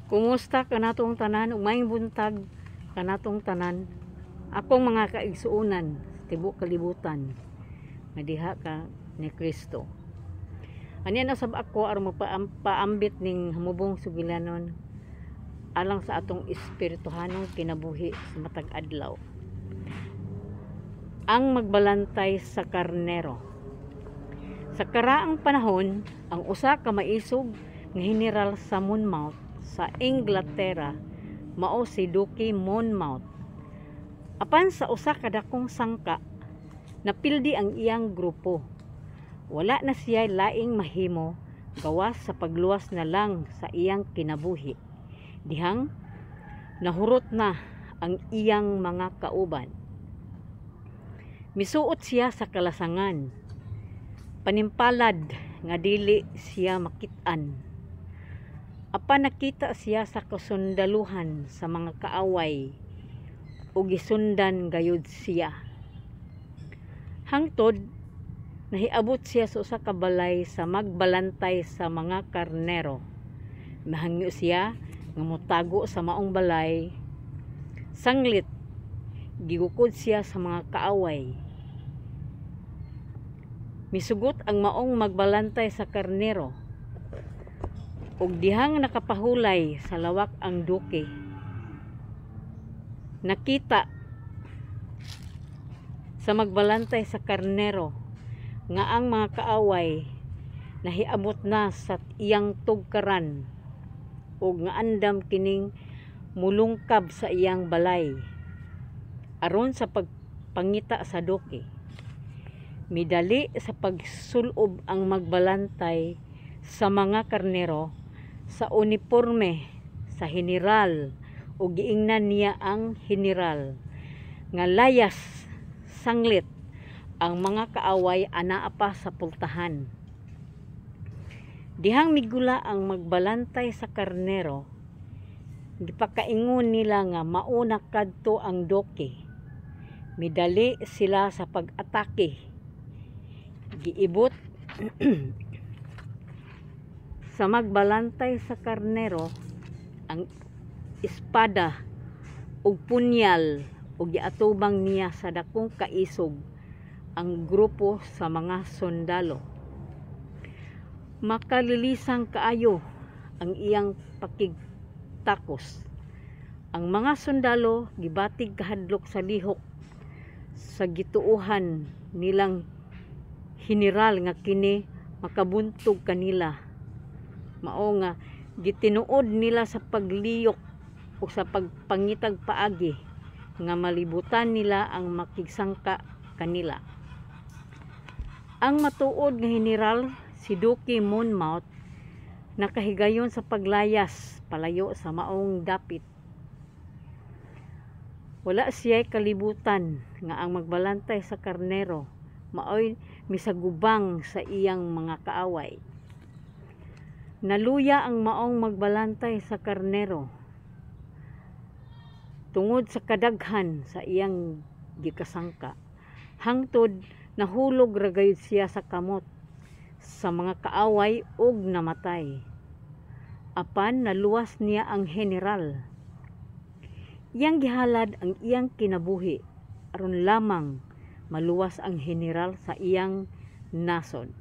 Kumusta kanatong tanan ug maayong buntag kanatong tanan. Akong mga kaigsuonan tibok kalibutan nga diha ka ni Kristo. Ani na sab ako aron magpaambit ning hamubong sugilanon alang sa atong espirituhanong kinabuhi sa matag adlaw. Ang magbalantay sa karnero. Sa karaang panahon, ang usa ka maisog nga general sa Monmouth sa Inglaterra mao si Duke Monmouth. Apan sa usa ka dakong sangka napildi ang iyang grupo. Wala na siya laing mahimo gawas sa pagluwas na lang sa iyang kinabuhi. Dihang nahurot na ang iyang mga kauban. Misuot siya sa kalasangan. Panimpalad nga dili siya makit-an. Apan nakita siya sa kasundaluhan sa mga kaaway ug gisundan gayud siya. Hangtod nahiabot siya sa usa ka balay sa magbalantay sa mga karnero. Mahangyo siya nga motago sa maong balay. Sanglit gigukod siya sa mga kaaway. Misugot ang maong magbalantay sa karnero ug dihang nakapahulay sa lawak ang duke. Nakita sa magbalantay sa karnero nga ang mga kaaway nahiabot na sa iyang tugkaran ug nga andam kining mulungkab sa iyang balay aron sa pagpangita sa duke. Midali sa pagsulob ang magbalantay sa mga karnero sa uniporme sa general ug giingnan niya ang general nga layas sanglit ang mga kaaway anaa pa sa pultahan. Dihang migula ang magbalantay sa karnero, gipakaingon nila nga mauna kadto ang duke. Midali sila sa pag-atake. Giibot sa magbalantay sa karnero ang espada ug punyal ug giatubang niya sa dakong kaisog ang grupo sa mga sundalo. Makalilisang kaayo ang iyang pakigtakos. Ang mga sundalo gibatig kahadlok sa lihok sa gituohan nilang general nga kini makabuntog kanila. Mao nga gitinuod nila sa pagliyok o sa pagpangitag paagi nga malibutan nila ang makigsangka kanila. Ang matuod nga general si Duke Monmouth nakahigayon sa paglayas palayo sa maong dapit. Wala siya kalibutan nga ang magbalantay sa karnero maoy misagubang sa iyang mga kaaway. Naluya ang maong magbalantay sa karnero tungod sa kadaghan sa iyang gikasangka. Hangtod nahulog ra gayud siya sa kamot sa mga kaaway ug namatay. Apan naluwas niya ang general. Iyang gihalad ang iyang kinabuhi aron lamang maluwas ang general sa iyang nasod.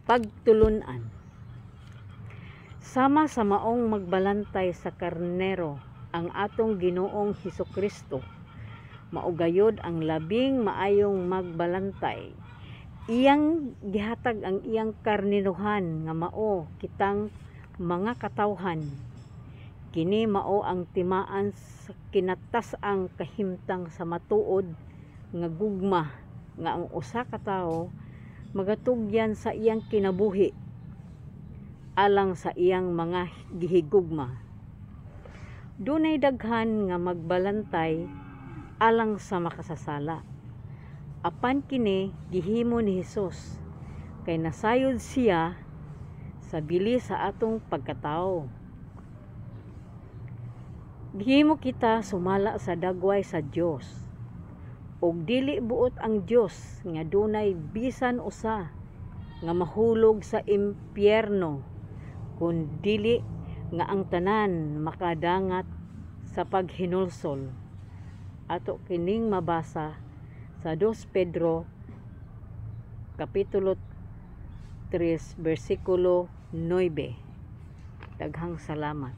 Pagtulunan. Sama sa maong magbalantay sa karnero ang atong Ginoong Hesukristo, maugayod ang labing maayong magbalantay. Iyang gihatag ang iyang karninuhan nga mao kitang mga katawhan. Kini mao ang timaan sa kinatas-ang kahimtang sa matuod nga gugma nga ang usa ka tawo magatugyan sa iyang kinabuhi alang sa iyang mga gihigugma. Dunay daghan nga magbalantay alang sa makasasala. Apan kini gihimo ni Hesus kay nasayod siya sa bili sa atong pagkatao. Gihimo kita sumala sa dagway sa Dios. Og dili buot ang Dios nga dunay bisan usa nga mahulog sa impyerno kun dili nga ang tanan makadangat sa paghinulsol. Ato kining mabasa sa 2 Pedro kapitulo 3 versikulo 9. Daghang salamat.